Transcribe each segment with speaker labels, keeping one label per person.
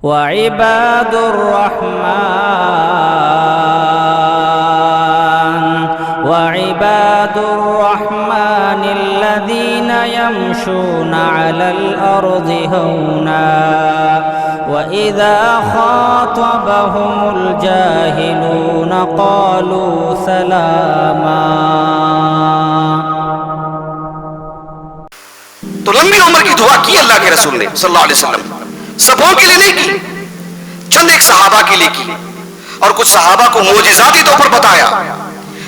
Speaker 1: وعباد الرحمن الذين يمشون على الأرض هونا وإذا خاطبهم الجاهلون قالوا سلاما.
Speaker 2: تو لمبی عمر کی دعا کی اللہ کے رسول نے صلی اللہ علیہ وسلم، سبوں کے لیے نہیں کی، چند ایک صحابہ کے لیے کی، اور کچھ صحابہ کو معجزاتی طور پر بتایا.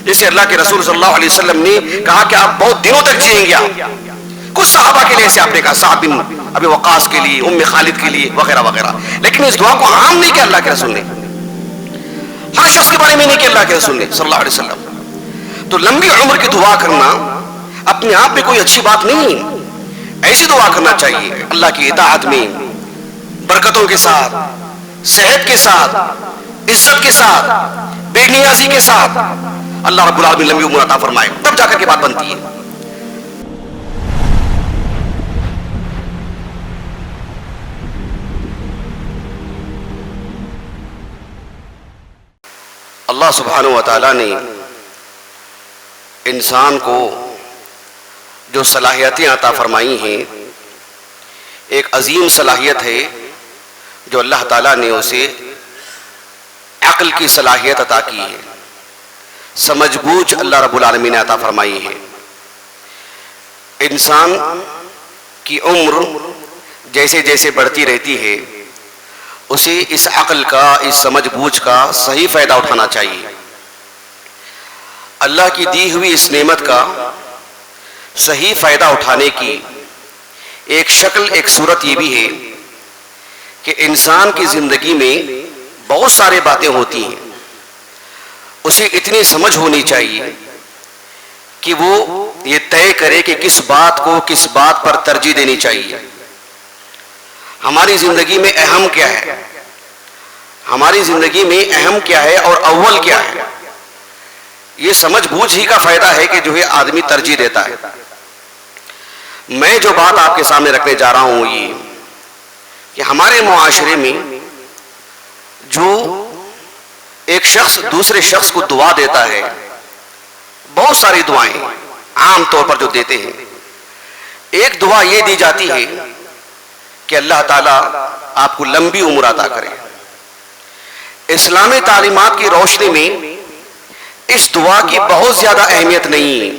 Speaker 2: جیسے اللہ کے رسول صلی اللہ علیہ وسلم نے کہا کہ آپ بہت دنوں تک جئیں گے. کچھ صحابہ کے لیے ایسے آپ نے کہا، سعد بن ابی وقاص کے لیے، ام خالد کے لیے وغیرہ وغیرہ. لیکن اس دعا کو عام نہیں کیا اللہ کے رسول نے، ہر شخص کے بارے میں نہیں کیا اللہ کے رسول نے صلی اللہ علیہ وسلم. تو لمبی عمر کی دعا کرنا اپنے آپ میں کوئی اچھی بات نہیں. ایسی دعا کرنا چاہیے اللہ کی اطاعت میں، برکتوں کے ساتھ، صحت کے ساتھ، عزت کے ساتھ، بے نیازی کے ساتھ. اللہ رب العالمین لمبی عمر عطا فرمائے، تب جا کر کے بات بنتی ہے. اللہ سبحانہ و تعالیٰ نے انسان کو جو صلاحیتیں عطا فرمائی ہیں، ایک عظیم صلاحیت ہے جو اللہ تعالیٰ نے اسے عقل کی صلاحیت عطا کی ہے، سمجھ بوجھ اللہ رب العالمین نے عطا فرمائی ہے. انسان کی عمر جیسے جیسے بڑھتی رہتی ہے اسے اس عقل کا، اس سمجھ بوجھ کا صحیح فائدہ اٹھانا چاہیے. اللہ کی دی ہوئی اس نعمت کا صحیح فائدہ اٹھانے کی ایک شکل، ایک صورت یہ بھی ہے کہ انسان کی زندگی میں بہت سارے باتیں ہوتی ہیں، اسے اتنی سمجھ ہونی چاہیے کہ وہ یہ طے کرے کہ کس بات کو کس بات پر ترجیح دینی چاہیے. ہماری زندگی میں اہم کیا ہے، ہماری زندگی میں اہم کیا ہے اور اول کیا ہے، یہ سمجھ بوجھ ہی کا فائدہ ہے کہ جو ہے آدمی ترجیح دیتا ہے. میں جو بات آپ کے سامنے رکھنے جا رہا ہوں یہ کہ ہمارے معاشرے میں جو ایک شخص دوسرے شخص کو دعا دیتا ہے، بہت ساری دعائیں عام طور پر جو دیتے ہیں، ایک دعا یہ دی جاتی ہے کہ اللہ تعالیٰ آپ کو لمبی عمر عطا کرے. اسلامی تعلیمات کی روشنی میں اس دعا کی بہت زیادہ اہمیت نہیں ہے.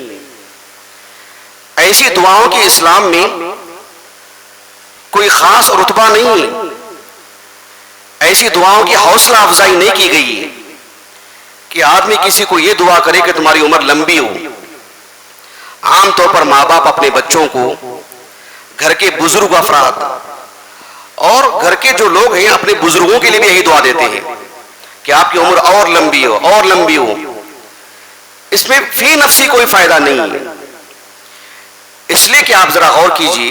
Speaker 2: ایسی دعاؤں کی اسلام میں کوئی خاص رتبہ نہیں ہے، ایسی دعاؤں کی حوصلہ افزائی نہیں کی گئی ہے کہ آدمی کسی کو یہ دعا کرے کہ تمہاری عمر لمبی ہو. عام طور پر ماں باپ اپنے بچوں کو، گھر کے بزرگ افراد اور گھر کے جو لوگ ہیں اپنے بزرگوں کے لیے بھی یہی دعا دیتے ہیں کہ آپ کی عمر اور لمبی ہو اور لمبی ہو. اس میں فی نفسی کوئی فائدہ نہیں ہے، اس لیے کہ آپ ذرا غور کیجئے،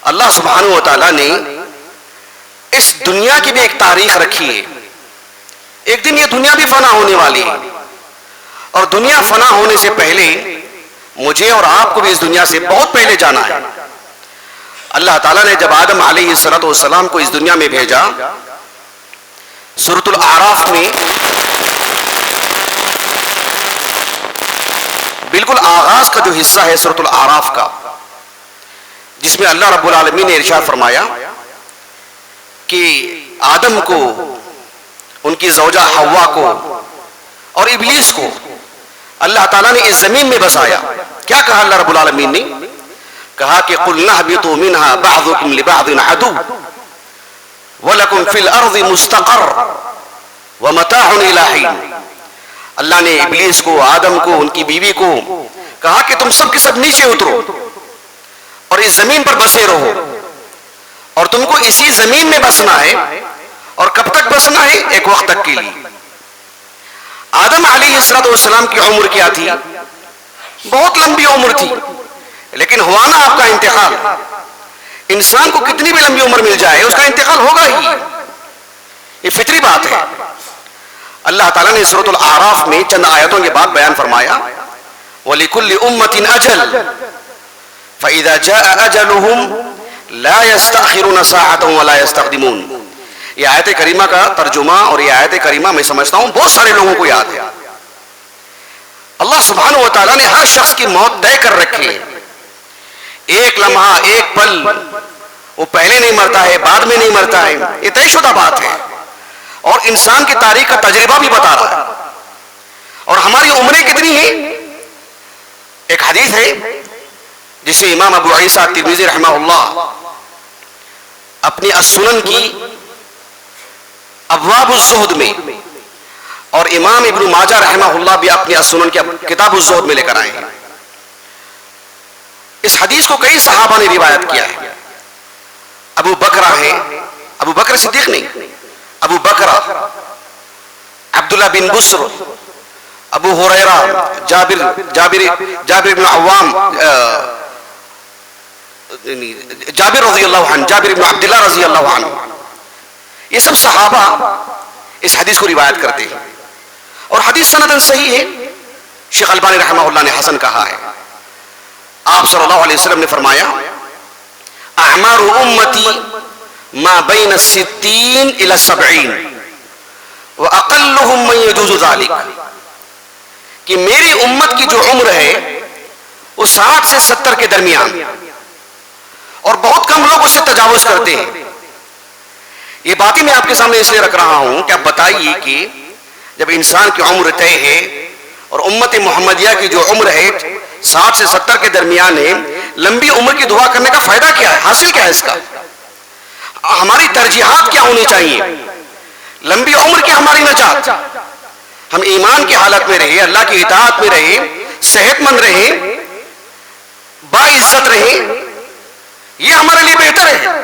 Speaker 2: اللہ سبحانہ و تعالیٰ نے اس دنیا کی بھی ایک تاریخ رکھی ہے. ایک دن یہ دنیا بھی فنا ہونے والی ہے، اور دنیا فنا ہونے سے پہلے مجھے اور آپ کو بھی اس دنیا سے بہت پہلے جانا ہے. اللہ تعالیٰ نے جب آدم علیہ السلام کو اس دنیا میں بھیجا، سورۃ الاعراف میں بالکل آغاز کا جو حصہ ہے سورۃ الاعراف کا، جس میں اللہ رب العالمین نے ارشاد فرمایا کہ آدم کو، ان کی زوجہ حوا کو اور ابلیس کو اللہ تعالیٰ نے اس زمین میں بسایا. کیا کہا اللہ رب العالمین نے؟ کہا کہ قُلْنَا اهْبِطُوا مِنْهَا بَعْضُكُمْ لِبَعْضٍ عَدُوٌّ وَلَكُمْ فِي الْأَرْضِ مُسْتَقَرٌّ وَمَتَاعٌ إِلَىٰ حِينٍ. اللہ نے ابلیس کو، آدم کو، ان کی بیوی کو کہا کہ تم سب کے سب نیچے اترو اور اس زمین پر بسے رہو، اور تم کو اسی زمین میں بسنا ہے. اور کب تک بسنا ہے؟ ایک وقت تک کے لیے. آدم علیہ السلام کی عمر کیا تھی؟ بہت لمبی عمر تھی، لیکن ہوا نا آپ کا انتقال. انسان کو کتنی بھی لمبی عمر مل جائے اس کا انتقال ہوگا ہی، یہ فطری بات ہے. اللہ تعالیٰ نے سورۃ الاعراف میں چند آیتوں کے بعد بیان فرمایا وَلِكُلِّ أُمَّةٍ أَجَلٌ فَإِذَا جَاءَ أَجَلُهُمْ لَا يَسْتَأْخِرُونَ سَاعَةً وَلَا يَسْتَقْدِمُونَ. یہ آیت کریمہ کا ترجمہ اور یہ آیت کریمہ میں سمجھتا ہوں بہت سارے لوگوں کو یاد ہے. اللہ سبحانہ و تعالیٰ نے ہر شخص کی موت طے کر رکھی ہے. ایک لمحہ، ایک پل، وہ پہلے نہیں مرتا ہے، بعد میں نہیں مرتا ہے، یہ طے شدہ بات ہے. اور انسان کی تاریخ کا تجربہ بھی بتا رہا ہے. اور ہماری عمریں کتنی ہیں؟ ایک حدیث ہے جسے امام ابو عیسیٰ ترمذی رحمہ اللہ اپنی السنن کی ابواب الزہد میں، اور امام ابن ماجہ رحمہ اللہ بھی اپنی السنن کی کتاب الزہد میں لے کر آئے ہیں. اس حدیث کو کئی صحابہ نے روایت کیا ہے. ابو بکرہ ہے، ابو بکر صدیق نہیں، ابو بکرہ، عبداللہ بن بسر، ابو ہریرہ، جابر بن عوام، جابر رضی اللہ عنہ، جابر بن عبداللہ رضی اللہ عنہ، یہ سب صحابہ اس حدیث کو روایت کرتے ہیں. اور حدیث سندن صحیح ہے. شیخ البانی رحمہ اللہ نے حسن کہا ہے. آپ صلی اللہ علیہ وسلم نے فرمایا اعمار امتی ما بین الستین الى السبعین واقلهم من يجوز ذلك، کہ میری امت کی جو عمر ہے وہ 60 سے 70 کے درمیان، اور بہت کم لوگ اسے تجاوز کرتے ہیں. یہ باتیں میں آپ کے سامنے اس لیے رکھ رہا ہوں کہ آپ بتائیے کہ جب انسان کی عمر طے ہے اور امت محمدیہ کی جو عمر ہے 60 سے 70 کے درمیان ہے، لمبی عمر کی دعا کرنے کا فائدہ کیا ہے؟ حاصل کیا ہے اس کا؟ ہماری ترجیحات کیا ہونی چاہیے؟ لمبی عمر کی ہماری نجات، ہم ایمان کی حالت میں رہے، اللہ کی اطاعت میں رہے، صحت مند رہے، باعزت رہے، یہ ہمارے لیے بہتر ہے.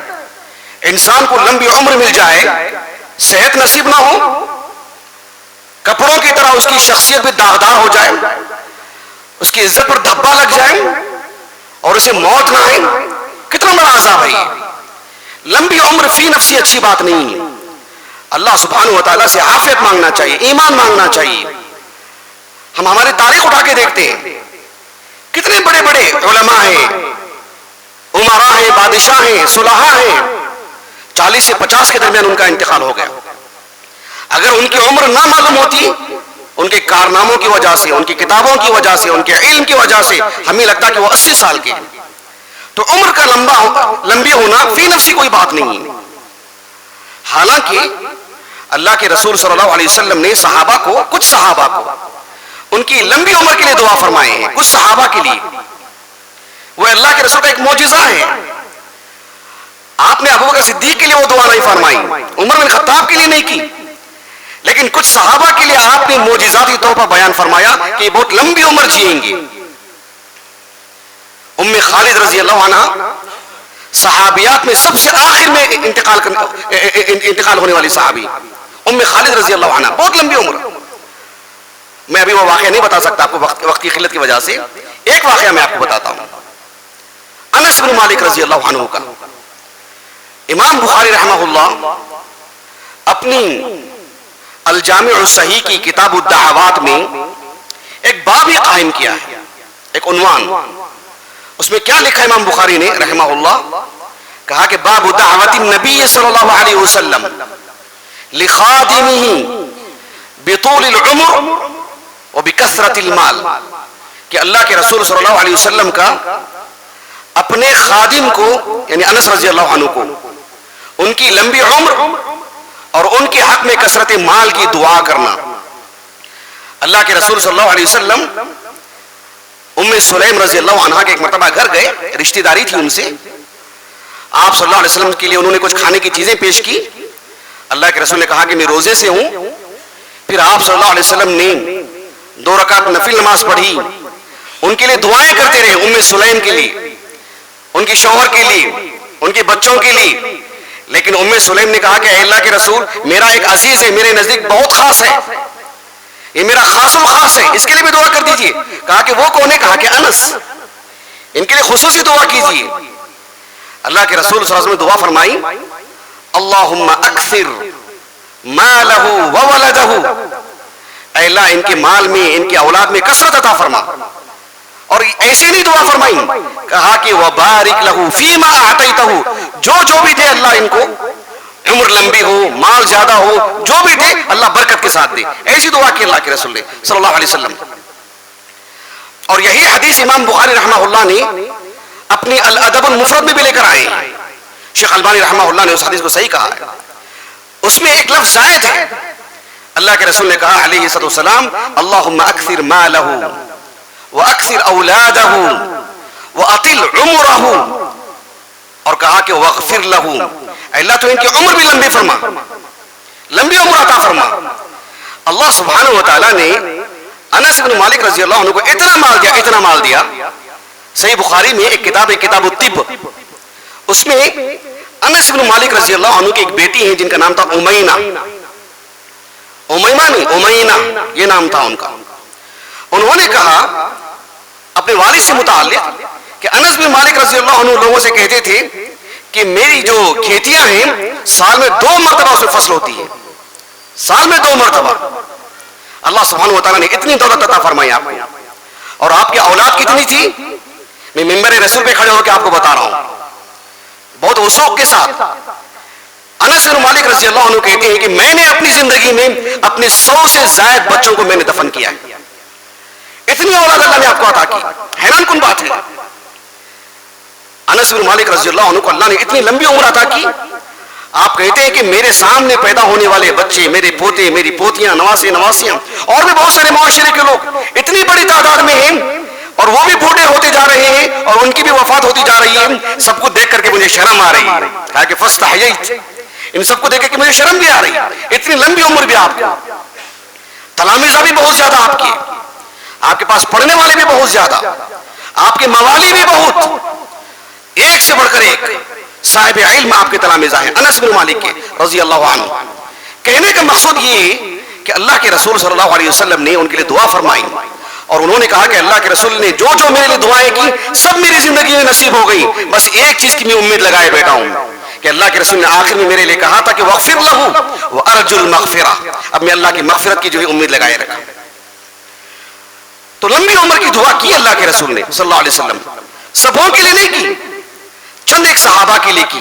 Speaker 2: انسان کو لمبی عمر مل جائے، صحت نصیب نہ ہو، کپڑوں کی طرح اس کی شخصیت بھی داغدار ہو جائے، اس کی عزت پر دھبا لگ جائے اور اسے موت نہ آئے، کتنا بڑا عذاب ہے یہ. لمبی عمر فی نفسی اچھی بات نہیں ہے. اللہ سبحانہ و تعالیٰ سے عافیت مانگنا چاہیے، ایمان مانگنا چاہیے. ہم ہماری تاریخ اٹھا کے دیکھتے ہیں، کتنے بڑے بڑے علماء ہیں، عمراء ہیں، بادشاہ ہیں، صلحاء ہیں، 40 سے 50 کے درمیان ان کا انتقال ہو گیا. اگر ان کی عمر نہ معلوم ہوتی، ان کے کارناموں کی وجہ سے، ان کی کتابوں کی وجہ سے، ان کے علم کی وجہ سے ہمیں لگتا کہ وہ 80 سال کے. تو عمر کا لمبی ہونا فی نفسی کوئی بات نہیں ہے. حالانکہ اللہ کے رسول صلی اللہ علیہ وسلم نے صحابہ کو، کچھ صحابہ کو ان کی لمبی عمر کے لیے دعا فرمائے ہیں. کچھ صحابہ کے لیے وہ اللہ کے رسول کا ایک معجزہ ہے. آپ نے ابوبکر صدیق کے لیے وہ دعا نہیں فرمائی، عمر بن خطاب کے لیے نہیں کی، لیکن کچھ صحابہ کے لیے آپ نے معجزاتی طور پر بیان فرمایا کہ یہ بہت لمبی عمر جئیں گے. ام خالد رضی اللہ عنہ صحابیات میں سب سے آخر میں انتقال ہونے والی صحابی ام خالد رضی اللہ عنہ، بہت لمبی عمر. میں ابھی وہ واقعہ نہیں بتا سکتا آپ کو وقت کی قلت کی وجہ سے. ایک واقعہ میں آپ کو بتاتا ہوں، انس بن مالک رضی اللہ عنہ کا. امام بخاری رحمہ اللہ اپنی الجامع الصحیح کی کتاب الدعوات میں ایک باب ہی قائم کیا ہے، ایک عنوان. اس میں کیا لکھا امام بخاری نے رحمہ اللہ؟ کہا کہ باب دعوت النبی صلی اللہ علیہ وسلم لخادمہ بطول العمر وبکثرت المال، کہ اللہ کے رسول صلی اللہ علیہ وسلم کا اپنے خادم کو یعنی انس رضی اللہ عنہ کو ان کی لمبی عمر اور ان کے حق میں کثرت مال کی دعا کرنا. اللہ کے رسول صلی اللہ علیہ وسلم ام سلیم رضی اللہ عنہ کے ایک مرتبہ گھر گئے، رشتہ داری تھی ان سے. آپ صلی اللہ علیہ وسلم کے لیے انہوں نے کچھ کھانے کی چیزیں پیش کی. اللہ کے رسول نے کہا کہ میں روزے سے ہوں. پھر آپ صلی اللہ علیہ وسلم نے 2 رکعت نفل نماز پڑھی، ان کے لیے دعائیں کرتے رہے، ام سلیم کے لیے، ان کے شوہر کے لیے، ان کے بچوں کے لیے. لیکن ام سلیم نے کہا کہ اے اللہ کے رسول، میرا ایک عزیز ہے، میرے نزدیک بہت خاص ہے، یہ میرا خاص الخاص ہے، اس کے لیے بھی دعا کر دیجئے. کہا کہ وہ کون ہے؟ کہا کہ انس، ان کے لیے خصوصی دعا کیجئے. اللہ کے رسول صلی اللہ علیہ وسلم نے دعا فرمائی، اللہم اکثر مالہ وولدہ، اے اللہ ان کے مال میں، ان کے اولاد میں کثرت عطا فرما. اور ایسی نہیں دعا فرمائی، کہا کہ وبارک لہ فیما اعطیتہ، جو بھی دے اللہ ان کو، عمر لمبی ہو، مال زیادہ ہو، جو بھی دے اللہ برکت کے ساتھ دے. ایسی دعا کی اللہ کے رسول نے صلی اللہ علیہ وسلم. اور یہی حدیث امام بخاری رحمہ اللہ نے اپنی الادب المفرد میں بھی لے کر آئے ہیں. شیخ البانی رحمہ اللہ نے اس حدیث کو صحیح کہا ہے. اس میں ایک لفظ زائد ہے. اللہ کے رسول نے کہا علیہ الصلوۃ والسلام اللہم اکثر مالہ واکثر اولادہ واطل عمرہ، اور کہا کہ واغفر لہ، اللہ تو ان کی عمر بھی لمبی فرما، لمبی عمر عطا فرما. اللہ سبحانہ و تعالیٰ نے انس بن مالک رضی اللہ عنہ کو اتنا مال دیا، اتنا مال دیا. صحیح بخاری میں ایک کتاب ہے کتاب الطب، اس میں انس بن مالک رضی اللہ عنہ کی ایک بیٹی ہے جن کا نام تھا امینا، امیمہ نہیں امینا یہ نام تھا ان کا. انہوں نے کہا اپنے والد سے متعلق کہ انس بن مالک رضی اللہ عنہ لوگوں سے کہتے تھے کہ میری جو کھیتیاں ہیں سال میں 2 مرتبہ اس میں فصل ہوتی ہے، سال میں 2 مرتبہ. اللہ سبحانہ وتعالیٰ نے اتنی دولت عطا فرمائی آپ کو. اور آپ کی اولاد کتنی تھی میں ممبر رسول پہ کھڑے ہو کے آپ کو بتا رہا ہوں بہت وثوق کے ساتھ. انس بن مالک رضی اللہ عنہ کہتے ہیں کہ میں نے اپنی زندگی میں اپنے 100 سے زائد بچوں کو میں نے دفن کیا ہے. اتنی اولاد اللہ نے آپ کو عطا کی. حیران کن بات ہے. انس بن مالک رضی اللہ عنہ کو اللہ نے اتنی لمبی عمر عطا کی. آپ کہتے ہیں کہ میرے سامنے پیدا ہونے والے بچے، میرے پوتے، میری پوتیاں، نواسے نواسیاں، اور بھی بہت سارے معاشرے کے لوگ اتنی بڑی تعداد میں ہیں اور وہ بھی بوڑھے ہوتے جا رہے ہیں اور ان کی بھی وفات ہوتی جا رہی ہے. سب کو دیکھ کر کے مجھے شرم آ رہی ہے. کہا کہ فاستحییت، ان سب کو دیکھ کر کے مجھے شرم بھی آ رہی ہے. اتنی لمبی عمر بھی آپ کو، تلامذہ بھی بہت زیادہ آپ کی، آپ کے پاس پڑھنے والے بھی بہت زیادہ، آپ کے موالی بھی بہت، ایک سے بڑھ کر ایک صاحب علم آپ کے تلامذہ ہیں انس بن مالک کے رضی اللہ عنہ. کہنے کا مقصد یہ کہ اللہ کے رسول صلی اللہ علیہ وسلم نے ان کے لیے دعا فرمائی اور انہوں نے کہا کہ اللہ کے رسول نے جو جو میرے لیے دعائیں کی سب میری زندگی میں نصیب ہو گئی. بس ایک چیز کی میں امید لگائے بیٹھا ہوں کہ اللہ کے رسول نے آخر میں میرے لیے کہا تھا کہ واغفر لہ وارجو المغفرہ. اب میں اللہ کی مغفرت کی جو ہے امید لگائے رکھا. تو لمبی عمر کی دعا کی اللہ کے رسول نے صلی اللہ علیہ وسلم. سبوں کے لیے نہیں کی، چند ایک صحابہ کے لیے کی،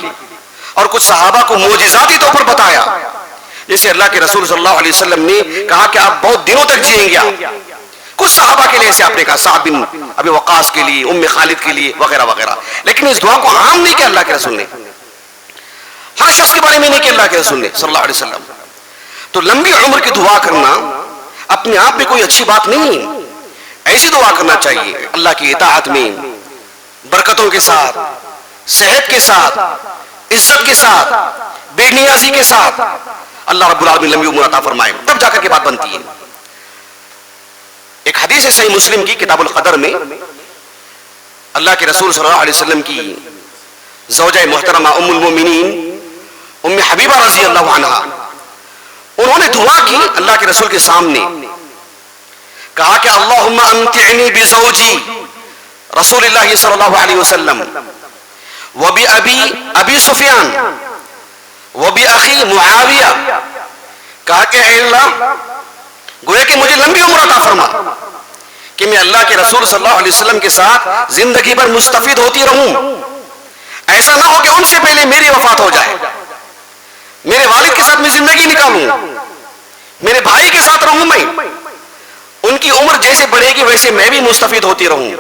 Speaker 2: اور کچھ صحابہ کو معجزاتی طور پر بتایا. جیسے اللہ کے رسول صلی اللہ علیہ وسلم نے کہا کہ آپ بہت دنوں تک جئیں گے. کچھ صحابہ کے لیے ایسے آپ نے کہا، سعد بن ابی وقاص کے لیے، ام خالد کے لیے وغیرہ وغیرہ. لیکن اس دعا کو عام نہیں کیا اللہ کے رسول نے، ہر شخص کے بارے میں نہیں کیا اللہ کے رسول نے صلی اللہ علیہ وسلم. تو لمبی عمر کی دعا کرنا اپنے آپ میں کوئی اچھی بات نہیں. ایسی دعا کرنا چاہیے اللہ کی اطاعت میں، برکتوں کے ساتھ، صحت کے ساتھ، عزت کے ساتھ، بے نیازی کے ساتھ. اللہ رب العالمین لمبی عمر عطا فرمائے، تب جا کر کے بات بنتی ہے. ایک حدیث ہے صحیح مسلم کی کتاب القدر میں، اللہ کے رسول صلی اللہ علیہ وسلم کی زوجہ محترمہ ام المومنین ام حبیبہ رضی اللہ عنہا، انہوں نے دعا کی اللہ کے رسول کے سامنے. کہا کہ اللہم امتعنی بزوجی رسول اللہ صلی اللہ علیہ وسلم ابی سفیان وبأخی معاویہ. کہا کہ اے اللہ گویا کہ مجھے لمبی عمر عطا فرما کہ میں اللہ کے رسول صلی اللہ علیہ وسلم کے ساتھ زندگی بھر مستفید ہوتی رہوں. ایسا نہ ہو کہ ان سے پہلے میری وفات ہو جائے. میرے والد کے ساتھ میں زندگی نکالوں، میرے بھائی کے ساتھ رہوں، میں ان کی عمر جیسے بڑھے گی ویسے میں بھی مستفید ہوتی رہوں.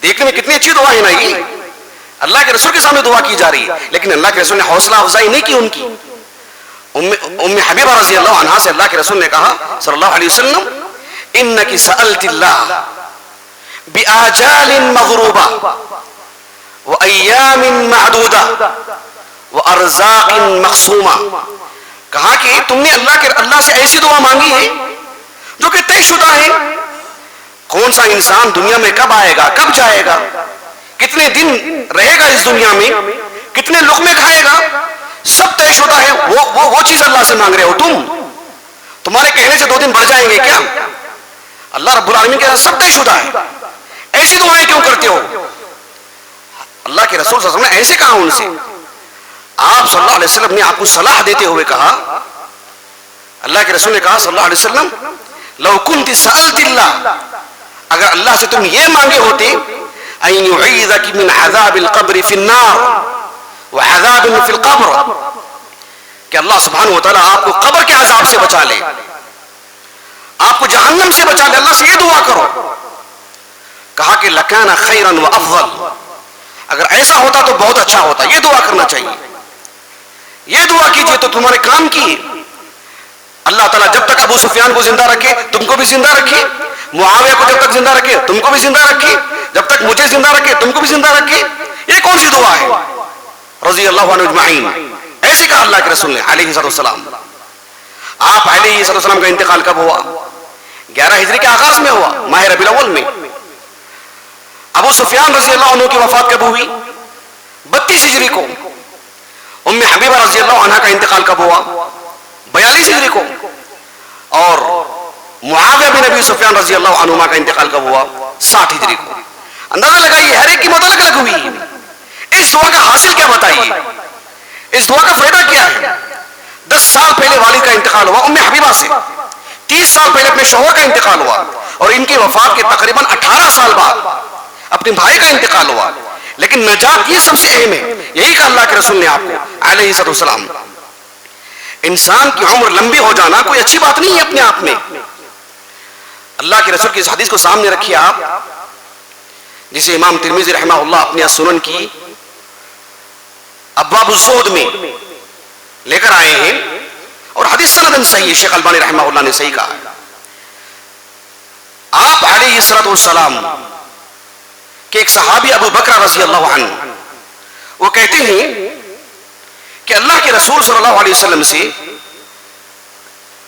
Speaker 2: دیکھنے میں کتنی اچھی دعا ہے نا یہ. اللہ کے رسول کے سامنے دعا کی جا رہی ہے، لیکن اللہ کے رسول نے حوصلہ افزائی نہیں کی ان کی. ام حبیبہ رضی اللہ عنہا سے اللہ کے رسول نے کہا صلی اللہ علیہ وسلم انکی سألت اللہ بآجال مغروبہ وایام معدودہ وارزاق مقسومہ. کہا کہ تم نے اللہ سے ایسی دعا مانگی ہے جو کہ طے شدہ ہے. کون سا انسان دنیا میں کب آئے گا، کب جائے گا، کتنے دن رہے گا اس دنیا میں، کتنے لقمے کھائے گا، سب طے شدہ ہے. وہ چیز اللہ سے مانگ رہے ہو تم. تمہارے کہنے سے 2 دن بڑھ جائیں گے کیا؟ اللہ رب العالمین کے سب طے شدہ ہے. ایسی دعائیں کیوں کرتے ہو؟ اللہ کے رسول صلی اللہ علیہ وسلم نے ایسے کہا ان سے. آپ صلی اللہ علیہ وسلم نے آپ کو صلاح دیتے ہوئے کہا، اللہ کے رسول نے کہا صلی اللہ علیہ وسلم لو کنت سألت اللہ، اگر اللہ سے تم یہ مانگے ہوتے ان یعیذک من عذاب القبر فی النار وعذاب فی القبر، کہ اللہ سبحانہ و تعالیٰ آپ کو قبر کے عذاب سے بچا لے، آپ کو جہنم سے بچا لے، اللہ سے یہ دعا کرو۔ کہا کہ لَكَانَ خَيْرًا وَأَفْضَلَ، اگر ایسا ہوتا تو بہت اچھا ہوتا، یہ دعا کرنا چاہیے، یہ دعا کیجئے تو تمہارے کام کی۔ اللہ تعالیٰ جب تک ابو سفیان کو زندہ رکھے تم کو بھی زندہ رکھے، معاویہ کو جب تک زندہ رکھے تم کو بھی زندہ رکھے، جب تک مجھے زندہ رکھے تم کو بھی زندہ رکھے۔ یہ کون سی دعا ہے؟ رضی اللہ عنہ اجمعین، ایسے کہا اللہ کے رسول نے علیہ السلام۔ آپ علیہ السلام کا انتقال کب ہوا؟ 11 ہجری کے آغاز میں ہوا، ماہ ربیع الاول میں۔ ابو سفیان رضی اللہ عنہ کی وفات کب ہوئی؟ 32 ہجری کو۔ ام حبیبہ رضی اللہ عنہ کا انتقال کب ہوا؟ 42 ہجری کو۔ اور معاویہ بن ابی سفیان رضی اللہ عنہما کا انتقال کب ہوا؟ 60 ہجری کو۔ اندازہ لگائیے ہر ایک کی موت الگ الگ ہوئی۔ اس دعا کا حاصل کیا بتائیے؟ اس دعا کا فائدہ کیا ہے؟ 10 سال پہلے والد کا انتقال ہوا ام حبیبہ سے، 30 سال پہلے اپنے شوہر کا انتقال ہوا، اور ان کی وفات کے تقریباً 18 سال بعد اپنے بھائی کا انتقال ہوا، لیکن نجات یہ سب سے اہم ہے۔ یہی کہا اللہ کے رسول نے آپ کو علیہ السلام۔ انسان کی عمر لمبی ہو جانا کوئی اچھی بات نہیں ہے اپنے آپ میں۔ اللہ کے رسول کی اس حدیث کو سامنے رکھیے آپ، جسے امام ترمذی رحمہ اللہ اپنے سنن کی ابواب الزہد میں لے کر آئے ہیں، اور حدیث سندن صحیح، شیخ البانی رحمہ اللہ نے صحیح کہا۔ آپ علیہ السلام کہ ایک صحابی ابو بکر رضی اللہ عنہ وہ کہتے ہیں کہ اللہ کے رسول صلی اللہ علیہ وسلم سے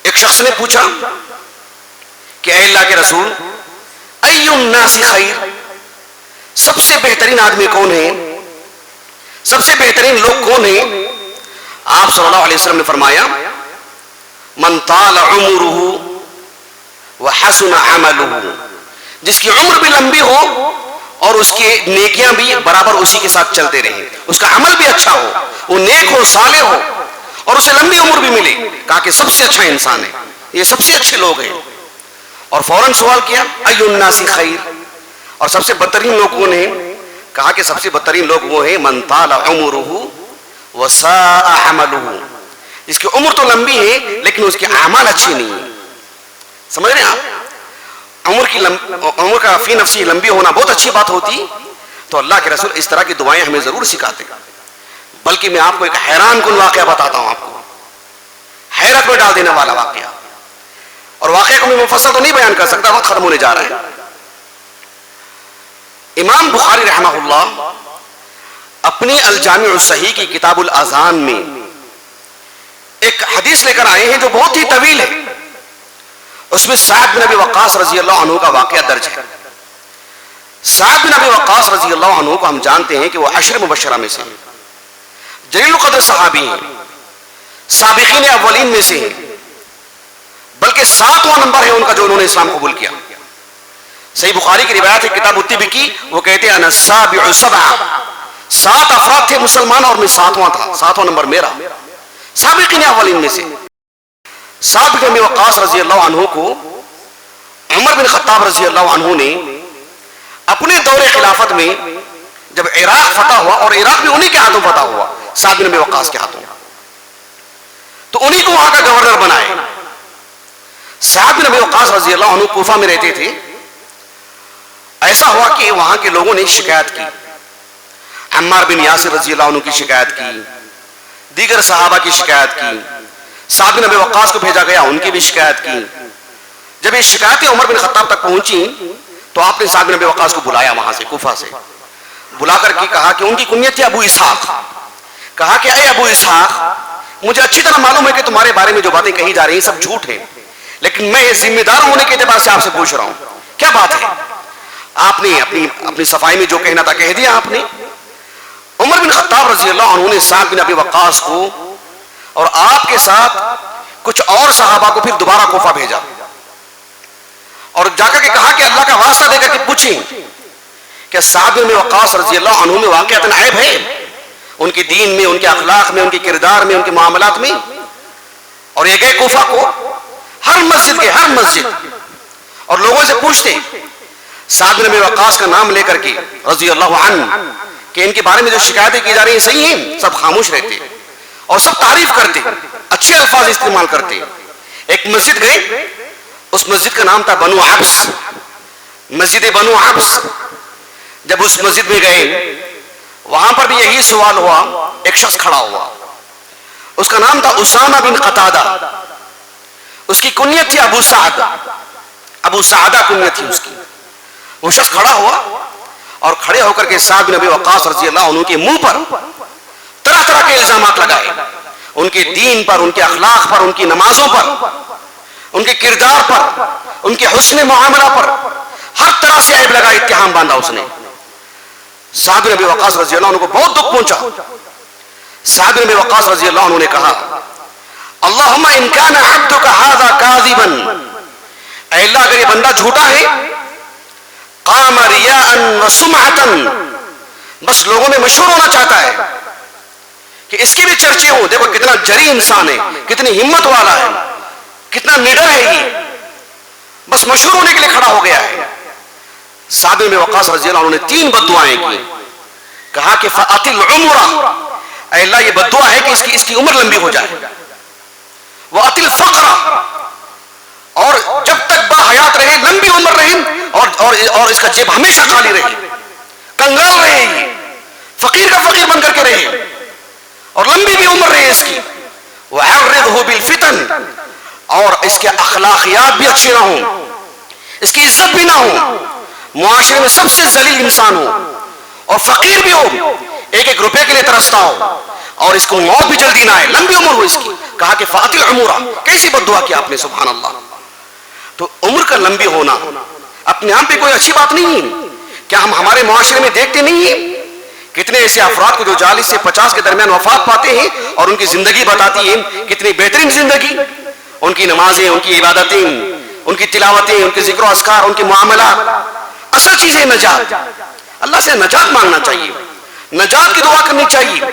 Speaker 2: ایک شخص نے پوچھا کہ اے اللہ کے رسول، ای الناس خیر، سب سے بہترین آدمی کون ہے، سب سے بہترین لوگ کون ہیں؟ آپ صلی اللہ علیہ وسلم نے فرمایا من طال عمره وحسن عمله، جس کی عمر بھی لمبی ہو اور اس کی نیکیاں بھی برابر اسی کے ساتھ چلتے رہیں، اس کا عمل بھی اچھا ہو، وہ نیک ہو، صالح ہو، اور اسے لمبی عمر بھی ملے۔ کہا کہ سب سے اچھا انسان ہے، یہ سب سے اچھے لوگ ہیں۔ اور فوراً سوال کیا ای الناس خیر، اور سب سے بدترین لوگ کون ہیں؟ کہا کہ سب سے بدترین لوگ وہ ہیں من طال عمره وساء عمله، جس کی عمر تو لمبی ہے لیکن اس کے اعمال اچھی نہیں ہیں۔ سمجھ رہے ہیں آپ؟ عمر کا فی نفسی لمبی ہونا بہت اچھی بات ہوتی، تو اللہ کے رسول اس طرح کی دعائیں ہمیں ضرور سکھاتے۔ بلکہ میں آپ کو ایک حیران کن واقعہ بتاتا ہوں، آپ کو حیرت میں ڈال دینے والا واقعہ، اور واقعہ کو میں مفصل تو نہیں بیان کر سکتا، وقت ختم ہونے جا رہا ہے۔ امام بخاری رحمہ اللہ اپنی الجامع الصحیح کی کتاب الاذان میں ایک حدیث لے کر آئے ہیں جو بہت ہی طویل ہے۔ اس میں سعد بن ابی وقاص رضی اللہ عنہ کا واقعہ درج ہے۔ سعد بن ابی وقاص رضی اللہ عنہ کو ہم جانتے ہیں کہ وہ 10 مبشرہ میں سے ہیں، جلیل القدر صحابی ہیں، سابقین اولین میں سے ہیں، بلکہ 7واں نمبر ہے ان کا جو انہوں نے اسلام قبول کیا۔ صحیح بخاری کی روایت ہے کتاب الطب کی، وہ کہتے ہیں انا السابع سبعہ، 7 افراد تھے مسلمان اور میں 7واں تھا، 7واں نمبر میرا، سابقین اولین میں سے۔ سعد بن ابی وقاص رضی اللہ عنہ کو عمر بن خطاب رضی اللہ عنہ نے اپنے دور خلافت میں جب عراق فتح ہوا، اور عراق بھی انہی کے ہاتھوں فتح ہوا، سعد بن ابی وقاص کے ہاتھوں، تو انہی کو وہاں کا گورنر بنائے۔ سعد بن ابی وقاص رضی اللہ عنہ کوفہ میں رہتے تھے۔ ایسا ہوا کہ وہاں کے لوگوں نے شکایت کی، عمار بن یاسر رضی اللہ عنہ کی شکایت کی، دیگر صحابہ کی شکایت کی، سعد بن ابی وقاص کو بھیجا گیا، ان کی بھی شکایت کی۔ جب یہ شکایتیں عمر بن خطاب تک پہنچی تو آپ نے سعد بن ابی وقاص کو بلایا وہاں سے، کوفہ سے بلا کر کے کہا کہ ان کی کنیت تھی ابو اسحاق، کہا کہ اے ابو اسحاق، مجھے اچھی طرح معلوم ہے کہ تمہارے بارے میں جو باتیں کہی جا رہی ہیں سب جھوٹ ہے، لیکن میں ذمہ دار ہونے کے اعتبار سے آپ سے پوچھ رہا ہوں کیا بات ہے؟ آپ نے اپنی صفائی میں جو کہنا تھا کہہ دیا آپ نے۔ عمر بن خطاب رضی اللہ عنہ نے سعد بن ابی وقاص کو اور آپ کے ساتھ کچھ اور صحابہ کو پھر دوبارہ کوفہ بھیجا، اور جا کر کے کہا کہ اللہ کا واسطہ دے کر کے پوچھیں کہ سعد بن ابی وقاص رضی اللہ عنہ میں واقعتاً عیب ہے ان کے دین میں، ان کے اخلاق میں، ان کے کردار میں، ان کے معاملات میں؟ اور یہ گئے کوفہ کو، ہر مسجد کے ہر مسجد، اور لوگوں سے پوچھتے سعد بن ابی وقاص کا نام لے کر کے رضی اللہ عنہ کہ ان کے بارے میں جو شکایتیں کی جا رہی ہیں صحیح ہیں، سب خاموش رہتے اور سب تعریف کرتے الفاظ استعمال کرتے. ایک مسجد گئے, اس مسجد کا نام تھا بنو عبس, مسجد بنو عبس. جب اس مسجد میں گئے وہاں پر بھی یہی سوال ہوا. ایک شخص کھڑا ہوا, اس کا نام تھا اسامہ بن قتادہ, اس کی کنیت تھی ابو سعد, ابو سعدہ کنیت تھی اس کی. وہ شخص کھڑا ہوا اور کھڑے ہو کر کے سعد بن ابی وقاص رضی اللہ عنہ کے منہ پر طرح طرح کے الزامات لگائے, ان کے دین پر, ان کے اخلاق پر, ان کی نمازوں پر, ان کے کردار پر, ان کے حسن معاملہ پر, ہر طرح سے عیب لگا, اتہام باندھا اس نے. سعد بن ابی وقاص رضی اللہ عنہ کو بہت دکھ پہنچا. سعد بن ابی وقاص رضی اللہ عنہ نے کہا اللہم ان کان عبدک ھذا کاذبا, اے اللہ اگر یہ بندہ جھوٹا ہے, قام ریاء وسمعۃ, بس لوگوں میں مشہور ہونا چاہتا ہے کہ اس کے بھی چرچے ہوں, دیکھو کتنا جری انسان ہے, کتنی ہمت والا ہے, کتنا نڈر ہے یہ, بس مشہور ہونے کے لیے کھڑا ہو گیا ہے. سعد بن وقاص رضی اللہ عنہ نے 3 بددعائیں کی. کہا کہ فاطل عمرہ, اے اللہ یہ بددعا ہے کہ اس کی عمر لمبی ہو جائے. واطل فقرہ, اور جب تک با حیات رہے, لمبی عمر رہے, اور اس کا جیب ہمیشہ خالی رہے, کنگال رہے, یہ فقیر کا فقیر بن کر کے رہے, اور لمبی بھی عمر رہے اس کی. وعرضہ بالفتن, اور اس کے اخلاقیات بھی اچھے نہ ہوں, اس کی عزت بھی نہ ہو, معاشرے میں سب سے ذلیل انسان ہو, اور فقیر بھی ہو, 1-1 روپے کے لیے ترستا ہو, اور اس کو موت بھی جلدی نہ آئے, لمبی عمر ہو اس کی. کہا کہ فاطل عمرہ, کیسی بددعا کی آپ نے, سبحان اللہ. تو عمر کا لمبی ہونا اپنے آپ پہ کوئی اچھی بات نہیں ہے. کیا ہم ہمارے معاشرے میں دیکھتے نہیں ہیں کتنے ایسے افراد کو جو 40 سے 50 کے درمیان وفات پاتے ہیں, اور ان کی زندگی بتاتی ہے کتنی بہترین زندگی, ان کی نمازیں, ان کی عبادتیں, ان کی تلاوتیں, ان کے ذکر و اذکار, ان کے معاملات. اصل چیز ہے نجات. اللہ سے نجات مانگنا چاہیے, نجات کی دعا کرنی چاہیے.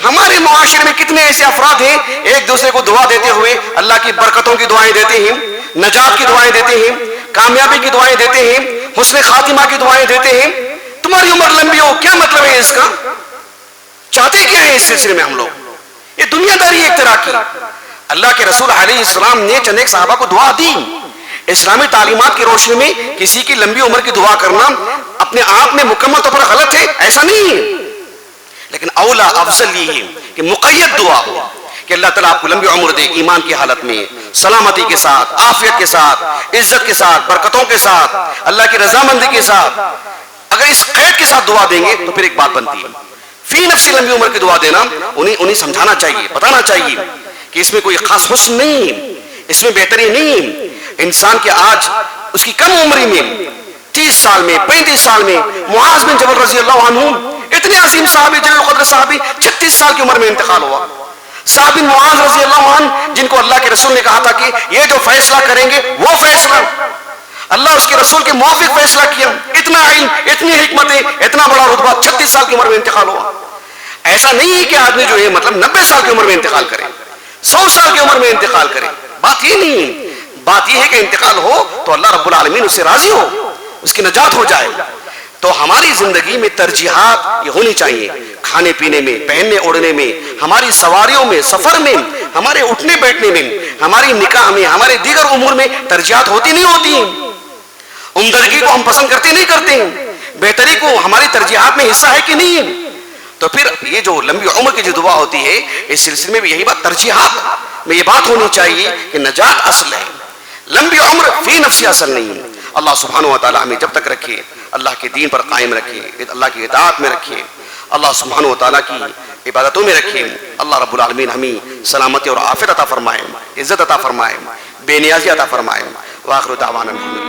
Speaker 2: ہمارے معاشرے میں کتنے ایسے افراد ہیں ایک دوسرے کو دعا دیتے ہوئے اللہ کی برکتوں کی دعائیں دیتے ہیں, نجات کی دعائیں دیتے ہیں, کامیابی کی دعائیں دیتے ہیں, حسن خاتمہ کی دعائیں دیتے ہیں. تمہاری عمر لمبی ہو, کیا مطلب ہے اس کا؟ چاہتے کیا ہے اس سلسلے میں ہم لوگ؟ یہ دنیا داری ایک طرح کی. اللہ کے رسول علیہ السلام نے چند ایک صحابہ کو دعا دی. اسلامی تعلیمات کی روشنی میں کسی کی لمبی عمر کی دعا کرنا اپنے آپ میں مکمل طور پر غلط ہے, ایسا نہیں ہے. لیکن اولا افضل یہ ہے کہ مقید دعا ہو کہ اللہ تعالیٰ آپ کو لمبی عمر دے, ایمان کی حالت میں, سلامتی کے ساتھ, عافیت کے ساتھ, عزت کے ساتھ, برکتوں کے ساتھ, اللہ کی رضامندی کے ساتھ. اگر اس قید کے ساتھ دعا دیں گے تو پھر ایک بات بنتی ہے, فی نفسی لمبی عمر کی دعا دینا انہیں سمجھانا چاہیے, بتانا چاہیے کہ اس میں کوئی خاص حسن نہیں, اس میں بہتری نہیں. انسان کے آج اس کی کم عمری میں 30 سال میں 35 سال میں معاذ بن جبل رضی اللہ عنہ, اتنے عظیم صحابی, جلیل القدر صحابی, 36 سال کی عمر میں انتقال ہوا. صاحب بن معاذ رضی اللہ عنہ جن کو اللہ کے رسول نے کہا تھا کہ یہ جو فیصلہ کریں گے وہ فیصلہ, اللہ اس کے رسول کے موافق فیصلہ کیا. اتنا علم, اتنی حکمتیں, اتنا بڑا رتبہ, 36 سال کی عمر میں انتقال ہوا. ایسا نہیں ہے کہ آدمی جو ہے مطلب 90 سال کی عمر میں انتقال کرے, 100 سال کی عمر میں انتقال کرے. بات یہ نہیں ہے, بات یہ ہے کہ انتقال ہو تو اللہ رب العالمین اس سے راضی ہو, اس کی نجات ہو جائے. تو ہماری زندگی میں ترجیحات یہ ہونی چاہیے, کھانے پینے میں, پہننے اوڑھنے میں, ہماری سواریوں میں, سفر میں, ہمارے اٹھنے بیٹھنے میں, ہماری نکاح میں, ہمارے دیگر امور میں ترجیحات ہوتی نہیں ہوتی ہیں. عمدگی کو ہم پسند کرتے نہیں کرتے ہیں, بہتری کو ہماری ترجیحات میں حصہ ہے کہ نہیں ہے. تو پھر یہ جو لمبی عمر کی جو دعا ہوتی ہے اس سلسلے میں بھی یہی بات, ترجیحات میں یہ بات ہونی چاہیے کہ نجات اصل ہے, لمبی عمر فی نفسی اصل نہیں ہے. اللہ سبحانہ و تعالی ہمیں جب تک رکھے اللہ کے دین پر قائم رکھے, اللہ کی اطاعت میں رکھے, اللہ سبحانہ و تعالی کی عبادتوں میں رکھے. اللہ رب العالمین ہمیں سلامتی اور عافیت عطا فرمائے, عزت عطا فرمائے, بے نیازی عطا فرمائے. وآخر دعوانا الحمدللہ.